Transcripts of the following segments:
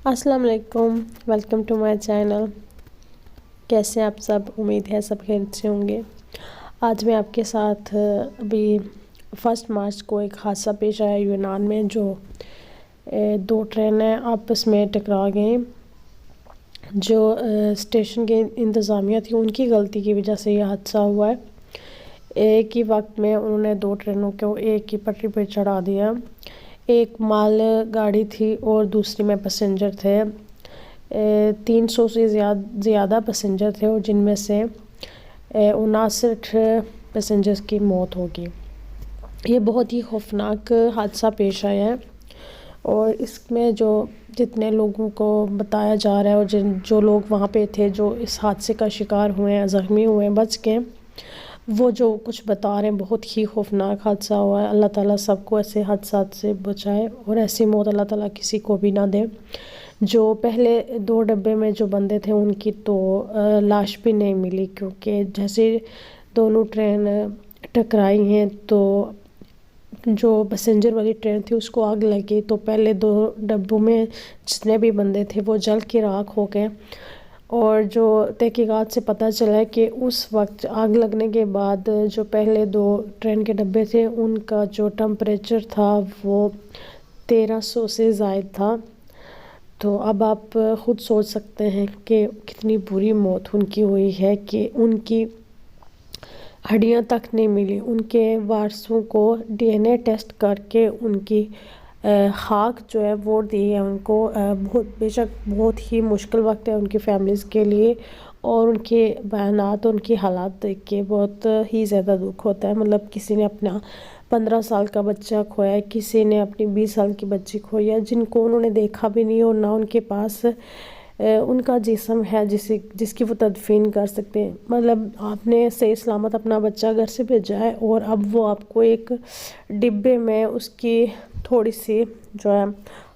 السلام علیکم، welcome to my channel. کیسے آپ سب؟ امید ہے سب خیریت سے ہوں گے۔ آج میں آپ کے ساتھ ابھی 1 مارچ کو ایک حادثہ پیش آیا یونان میں، جو 2 ٹرینیں آپس میں ٹکرا گئیں۔ جو اسٹیشن کے انتظامیہ تھی، ان کی غلطی کی وجہ سے یہ حادثہ ہوا ہے۔ ایک ہی وقت میں انہوں نے 2 ٹرینوں کو ایک ہی پٹری پہ چڑھا دیا۔ ایک مال گاڑی تھی اور دوسری میں پیسنجر تھے۔ 300 سے زیادہ پیسنجر تھے، اور جن میں سے 59 پیسنجرز کی موت ہوگی۔ یہ بہت ہی خوفناک حادثہ پیش آیا ہے، اور اس میں جتنے لوگوں کو بتایا جا رہا ہے، اور جو لوگ وہاں پہ تھے، جو اس حادثے کا شکار ہوئے ہیں، زخمی ہوئے ہیں، بچ کے، وہ جو کچھ بتا رہے ہیں، بہت ہی خوفناک حادثہ ہوا ہے۔ اللہ تعالیٰ سب کو ایسے حادثات سے بچائے، اور ایسی موت اللہ تعالیٰ کسی کو بھی نہ دے۔ جو پہلے 2 ڈبے میں جو بندے تھے، ان کی تو لاش بھی نہیں ملی، کیونکہ جیسے دونوں ٹرین ٹکرائی ہیں تو جو پیسنجر والی ٹرین تھی اس کو آگ لگی، تو پہلے 2 ڈبوں میں جتنے بھی بندے تھے وہ جل کے راکھ ہو گئے۔ اور جو تحقیقات سے پتہ چلا ہے کہ اس وقت آگ لگنے کے بعد جو پہلے 2 ٹرین کے ڈبے تھے، ان کا جو ٹمپریچر تھا وہ 1300 سے زائد تھا۔ تو اب آپ خود سوچ سکتے ہیں کہ کتنی بری موت ان کی ہوئی ہے، کہ ان کی ہڈیاں تک نہیں ملی۔ ان کے وارثوں کو DNA ٹیسٹ کر کے ان کی خاک جو ہے وہ دی ہے ان کو۔ بے شک بہت ہی مشکل وقت ہے ان کی فیملیز کے لیے، اور ان کے بیانات، ان کی حالات دیکھ کے بہت ہی زیادہ دکھ ہوتا ہے۔ مطلب کسی نے اپنا 15 سال کا بچہ کھویا ہے، کسی نے اپنی 20 سال کی بچی کھوئی ہے، جن کو انہوں نے دیکھا بھی نہیں، اور نہ ان کے پاس ان کا جسم ہے جس کی وہ تدفین کر سکتے ہیں۔ مطلب آپ نے صحیح سلامت اپنا بچہ گھر سے بھیجا ہے، اور اب وہ آپ کو ایک ڈبے میں اس کی تھوڑی سی جو ہے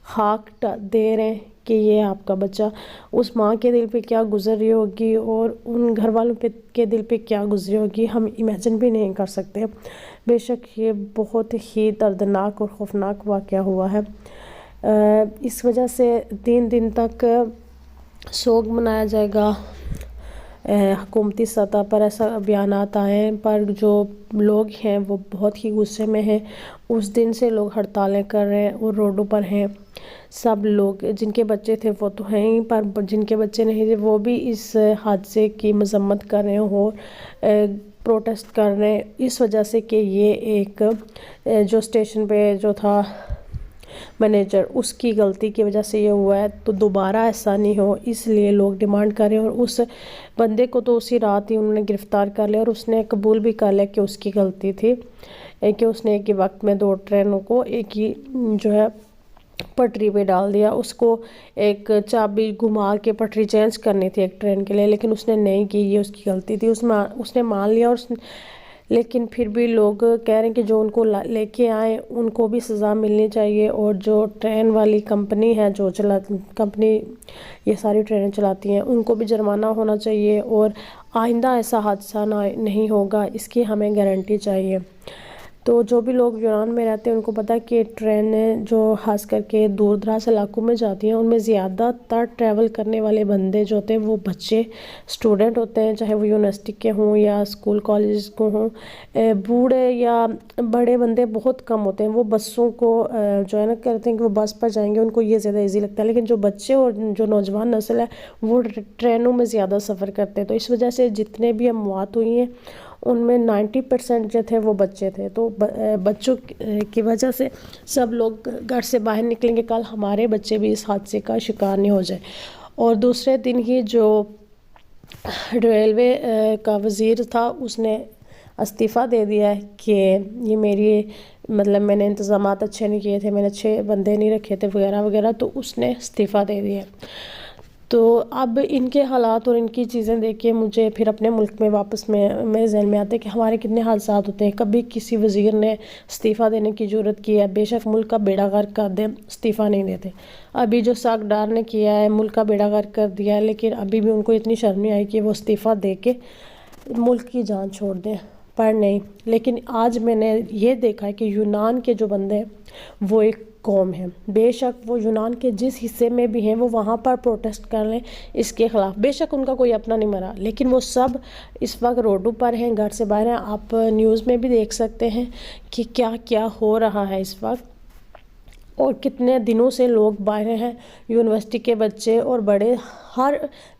خاک دے رہے ہیں کہ یہ آپ کا بچہ۔ اس ماں کے دل پہ کیا گزر رہی ہوگی، اور ان گھر والوں کے دل پہ کیا گزری ہوگی، ہم امیجن بھی نہیں کر سکتے۔ بے شک یہ بہت ہی دردناک اور خوفناک واقعہ ہوا ہے۔ اس وجہ سے 3 دن تک سوگ منایا جائے گا۔ حکومتی سطح پر ایسا بیانات آئے ہیں، پر جو لوگ ہیں وہ بہت ہی غصے میں ہیں۔ اس دن سے لوگ ہڑتالیں کر رہے ہیں اور روڈوں پر ہیں۔ سب لوگ، جن کے بچے تھے وہ تو ہیں ہی، پر جن کے بچے نہیں تھے وہ بھی اس حادثے کی مذمت کر رہے ہیں، اور پروٹیسٹ کر رہے ہیں، اس وجہ سے کہ یہ ایک جو اسٹیشن پہ جو تھا مینیجر، اس کی غلطی کی وجہ سے یہ ہوا ہے، تو دوبارہ ایسا نہیں ہو، اس لیے لوگ ڈیمانڈ کر رہے ہیں۔ اور اس بندے کو تو اسی رات ہی انہوں نے گرفتار کر لیا، اور اس نے قبول بھی کر لیا کہ اس کی غلطی تھی، کہ اس نے ایک ہی وقت میں 2 ٹرینوں کو ایک ہی جو ہے پٹری پہ ڈال دیا۔ اس کو ایک چابی گھما کے پٹری چینج کرنی تھی ایک ٹرین کے لیے، لیکن اس نے نہیں کی، یہ اس کی غلطی تھی۔ اس نے مان لیا، لیکن پھر بھی لوگ کہہ رہے ہیں کہ جو ان کو لے کے آئے ان کو بھی سزا ملنی چاہیے، اور جو ٹرین والی کمپنی ہے، جو کمپنی یہ ساری ٹرینیں چلاتی ہیں، ان کو بھی جرمانہ ہونا چاہیے، اور آئندہ ایسا حادثہ نہیں ہوگا، اس کی ہمیں گارنٹی چاہیے۔ تو جو بھی لوگ یونان میں رہتے ہیں ان کو پتہ ہے کہ ٹرینیں جو خاص کر کے دور دراز علاقوں میں جاتی ہیں، ان میں زیادہ تر ٹریول کرنے والے بندے جو ہوتے ہیں وہ بچے، اسٹوڈنٹ ہوتے ہیں، چاہے وہ یونیورسٹی کے ہوں یا اسکول کالج کو ہوں۔ بوڑھے یا بڑے بندے بہت کم ہوتے ہیں، وہ بسوں کو جو ہے نا کرتے ہیں کہ وہ بس پر جائیں گے، ان کو یہ زیادہ ایزی لگتا ہے۔ لیکن جو بچے اور جو نوجوان نسل ہے وہ ٹرینوں میں زیادہ سفر کرتے ہیں، تو اس وجہ سے جتنے بھی اموات ہوئی ہیں ان میں 90% جو تھے وہ بچے تھے۔ تو بچوں کی وجہ سے سب لوگ گھر سے باہر نکلیں گے، کل ہمارے بچے بھی اس حادثے کا شکار نہیں ہو جائے۔ اور دوسرے دن ہی جو ریلوے کا وزیر تھا اس نے استعفیٰ دے دیا ہے کہ یہ مطلب میں نے انتظامات اچھے نہیں کیے تھے، میں نے اچھے بندے نہیں رکھے تھے، وغیرہ وغیرہ، تو اس نے استعفیٰ دے دیا ہے۔ تو اب ان کے حالات اور ان کی چیزیں دیکھ کے مجھے پھر اپنے ملک میں واپس میرے ذہن میں آتے ہیں کہ ہمارے کتنے حادثات ہوتے ہیں۔ کبھی کسی وزیر نے استعفیٰ دینے کی جرات کی ہے، بے شک ملک کا بیڑا غرق کر دیں، استعفیٰ نہیں دیتے۔ ابھی جو ساکھ ڈار نے کیا ہے، ملک کا بیڑا غرق کر دیا ہے، لیکن ابھی بھی ان کو اتنی شرم نہیں آئی کہ وہ استعفیٰ دے کے ملک کی جان چھوڑ دیں، پر نہیں۔ لیکن آج میں نے یہ دیکھا ہے کہ یونان کے جو بندے ہیں وہ ایک قوم ہے، بے شک وہ یونان کے جس حصے میں بھی ہیں وہ وہاں پر پروٹیسٹ کر لیں اس کے خلاف، بے شک ان کا کوئی اپنا نہیں مرا، لیکن وہ سب اس وقت روڈوں پر ہیں، گھر سے باہر ہیں۔ آپ نیوز میں بھی دیکھ سکتے ہیں کہ کیا کیا ہو رہا ہے اس وقت، اور کتنے دنوں سے لوگ باہر ہیں، یونیورسٹی کے بچے اور بڑے ہر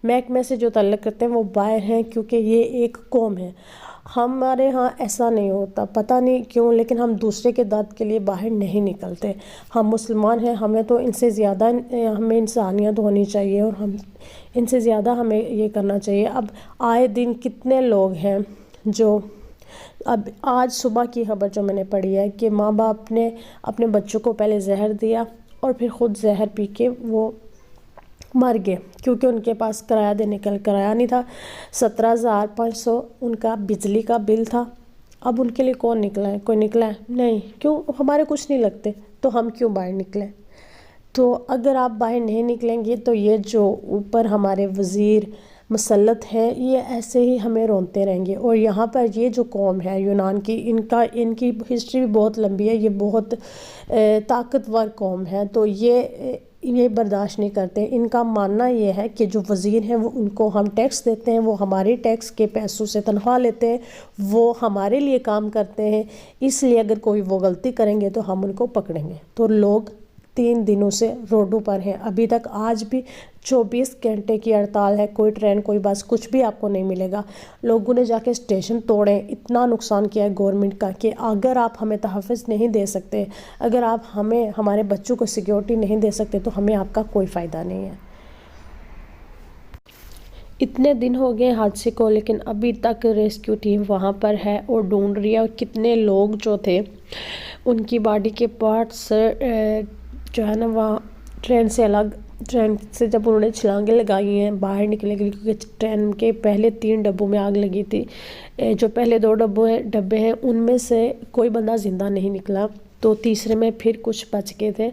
محکمے سے جو تعلق کرتے ہیں وہ باہر ہیں، کیونکہ یہ ایک قوم ہے۔ ہمارے ہاں ایسا نہیں ہوتا، پتہ نہیں کیوں، لیکن ہم دوسرے کے درد کے لیے باہر نہیں نکلتے۔ ہم مسلمان ہیں، ہمیں تو ان سے زیادہ ہمیں انسانیت ہونی چاہیے، اور ہم ان سے زیادہ ہمیں یہ کرنا چاہیے۔ اب آئے دن کتنے لوگ ہیں جو، اب آج صبح کی خبر جو میں نے پڑھی ہے کہ ماں باپ نے اپنے بچوں کو پہلے زہر دیا اور پھر خود زہر پی کے وہ مر گئے، کیونکہ ان کے پاس کرایہ دینے کا کرایہ نہیں تھا۔ 17,500 ان کا بجلی کا بل تھا۔ اب ان کے لیے کون نکلا ہے؟ کوئی نکلا ہے؟ نہیں۔ کیوں؟ ہمارے کچھ نہیں لگتے، تو ہم کیوں باہر نکلیں؟ تو اگر آپ باہر نہیں نکلیں گے تو یہ جو اوپر ہمارے وزیر مسلط ہیں یہ ایسے ہی ہمیں رونتے رہیں گے۔ اور یہاں پر یہ جو قوم ہے یونان کی، ان کی ہسٹری بھی بہت لمبی ہے، یہ بہت طاقتور قوم ہے، تو یہ برداشت نہیں کرتے۔ ان کا ماننا یہ ہے کہ جو وزیر ہیں وہ ان کو ہم ٹیکس دیتے ہیں، وہ ہمارے ٹیکس کے پیسوں سے تنخواہ لیتے ہیں، وہ ہمارے لیے کام کرتے ہیں، اس لیے اگر کوئی وہ غلطی کریں گے تو ہم ان کو پکڑیں گے۔ تو لوگ 3 دنوں سے روڈوں پر ہیں، ابھی تک آج بھی 24 گھنٹے کی ہڑتال ہے، کوئی ٹرین کوئی بس کچھ بھی آپ کو نہیں ملے گا۔ لوگوں نے جا کے اسٹیشن توڑے، اتنا نقصان کیا ہے گورنمنٹ کا کہ اگر آپ ہمیں تحفظ نہیں دے سکتے، اگر آپ ہمارے بچوں کو سیکیورٹی نہیں دے سکتے تو ہمیں آپ کا کوئی فائدہ نہیں ہے۔ اتنے دن ہو گئے حادثے کو، لیکن ابھی تک ریسکیو ٹیم وہاں پر ہے اور ڈھونڈ رہی ہے، اور کتنے لوگ جو تھے ان کی باڈی کے پارٹس جو ہے نا وہاں ٹرین سے جب انہوں نے چھلانگیں لگائی ہیں باہر نکلنے کے لیے، کیونکہ ٹرین کے پہلے 3 ڈبوں میں آگ لگی تھی، جو پہلے 2 ڈبے ہیں ان میں سے کوئی بندہ زندہ نہیں نکلا، تو تیسرے میں پھر کچھ بچ گئے تھے۔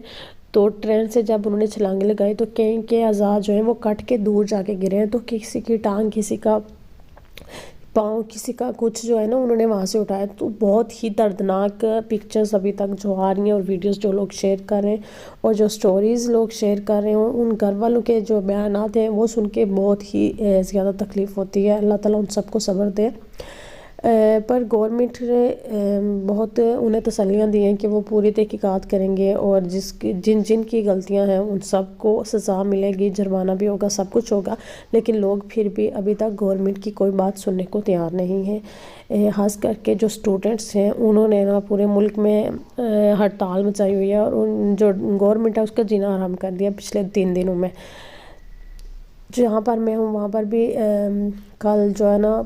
تو ٹرین سے جب انہوں نے چھلانگیں لگائی تو کئی کے اعضاء جو ہیں وہ کٹ کے دور جا کے گرے ہیں، تو کسی کی ٹانگ، کسی کا پاؤں، کسی کا کچھ جو ہے نا انہوں نے وہاں سے اٹھایا۔ تو بہت ہی دردناک پکچرز ابھی تک جو آ رہی ہیں اور ویڈیوز جو لوگ شیئر کر رہے ہیں اور جو سٹوریز لوگ شیئر کر رہے ہیں، ان گھر والوں کے جو بیانات ہیں وہ سن کے بہت ہی زیادہ تکلیف ہوتی ہے۔ اللہ تعالیٰ ان سب کو صبر دے۔ پر گورنمنٹ نے بہت انہیں تسلیاں دی ہیں کہ وہ پوری تحقیقات کریں گے، اور جن کی غلطیاں ہیں ان سب کو سزا ملے گی، جرمانہ بھی ہوگا، سب کچھ ہوگا، لیکن لوگ پھر بھی ابھی تک گورنمنٹ کی کوئی بات سننے کو تیار نہیں ہیں۔ خاص کر کے جو اسٹوڈنٹس ہیں انہوں نے نا پورے ملک میں ہڑتال مچائی ہوئی ہے، اور جو گورنمنٹ ہے اس کا جینا حرام کر دیا پچھلے 3 دنوں میں۔ جہاں پر میں ہوں وہاں پر بھی کل جو ہے نا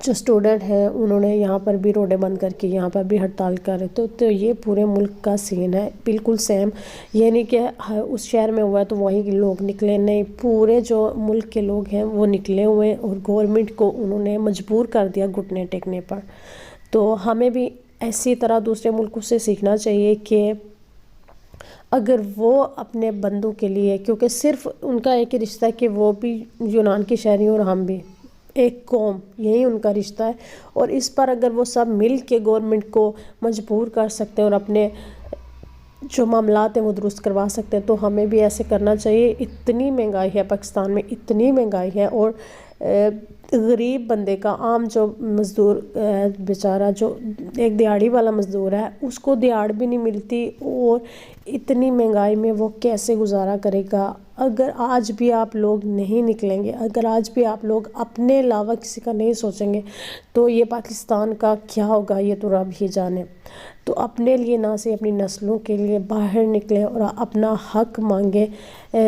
جو اسٹوڈنٹ ہیں انہوں نے یہاں پر بھی روڈیں بند کر کے یہاں پر بھی ہڑتال کر رہے تھے، تو یہ پورے ملک کا سین ہے بالکل سیم۔ یہ نہیں کہ اس شہر میں ہوا ہے تو وہیں کے لوگ نکلے، نہیں، پورے جو ملک کے لوگ ہیں وہ نکلے ہوئے ہیں، اور گورنمنٹ کو انہوں نے مجبور کر دیا گھٹنے ٹیکنے پر۔ تو ہمیں بھی ایسی طرح دوسرے ملکوں سے سیکھنا چاہیے کہ اگر وہ اپنے بندوں کے لیے، کیونکہ صرف ان کا ایک ہی رشتہ ہے کہ وہ بھی یونان کی شہری اور ہم بھی ایک قوم، یہی ان کا رشتہ ہے، اور اس پر اگر وہ سب مل کے گورنمنٹ کو مجبور کر سکتے ہیں اور اپنے جو معاملات ہیں وہ درست کروا سکتے ہیں تو ہمیں بھی ایسے کرنا چاہیے۔ اتنی مہنگائی ہے پاکستان میں، اتنی مہنگائی ہے، اور غریب بندے کا، عام جو مزدور بیچارہ جو ایک دیہاڑی والا مزدور ہے اس کو دیہاڑ بھی نہیں ملتی، اور اتنی مہنگائی میں وہ کیسے گزارا کرے گا؟ اگر آج بھی آپ لوگ نہیں نکلیں گے، اگر آج بھی آپ لوگ اپنے علاوہ کسی کا نہیں سوچیں گے تو یہ پاکستان کا کیا ہوگا یہ تو رب ہی جانے۔ تو اپنے لیے نہ سے اپنی نسلوں کے لیے باہر نکلیں اور اپنا حق مانگیں۔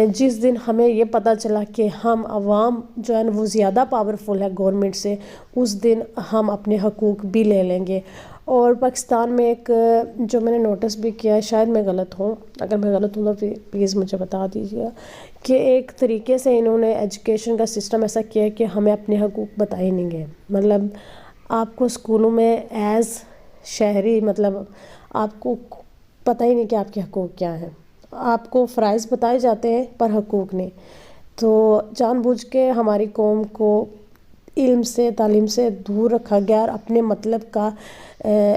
جس دن ہمیں یہ پتہ چلا کہ ہم عوام جو ہے نا وہ زیادہ پاورفل ہے گورنمنٹ سے، اس دن ہم اپنے حقوق بھی لے لیں گے۔ اور پاکستان میں ایک جو میں نے نوٹس بھی کیا ہے، شاید میں غلط ہوں، اگر میں غلط ہوں تو پلیز مجھے بتا دیجیے، کہ ایک طریقے سے انہوں نے ایجوکیشن کا سسٹم ایسا کیا ہے کہ ہمیں اپنے حقوق بتائے نہیں گئے۔ مطلب آپ کو اسکولوں میں ایز شہری، مطلب آپ کو پتہ ہی نہیں کہ آپ کے حقوق کیا ہیں، آپ کو فرائض بتائے جاتے ہیں پر حقوق نہیں۔ تو جان بوجھ کے ہماری قوم کو علم سے تعلیم سے دور رکھا گیا اور اپنے مطلب کا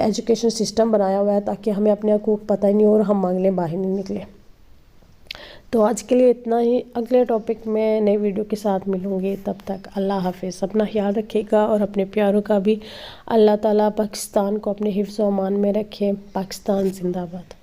ایجوکیشن سسٹم بنایا ہوا ہے تاکہ ہمیں اپنے حقوق پتہ ہی نہیں اور ہم مانگنے باہر نہیں نکلے۔ تو آج کے لیے اتنا ہی، اگلے ٹاپک میں نئی ویڈیو کے ساتھ ملوں گی، تب تک اللہ حافظ۔ اپنا خیال رکھے گا اور اپنے پیاروں کا بھی۔ اللہ تعالیٰ پاکستان کو اپنے حفظ و امان میں رکھے۔ پاکستان زندہ باد۔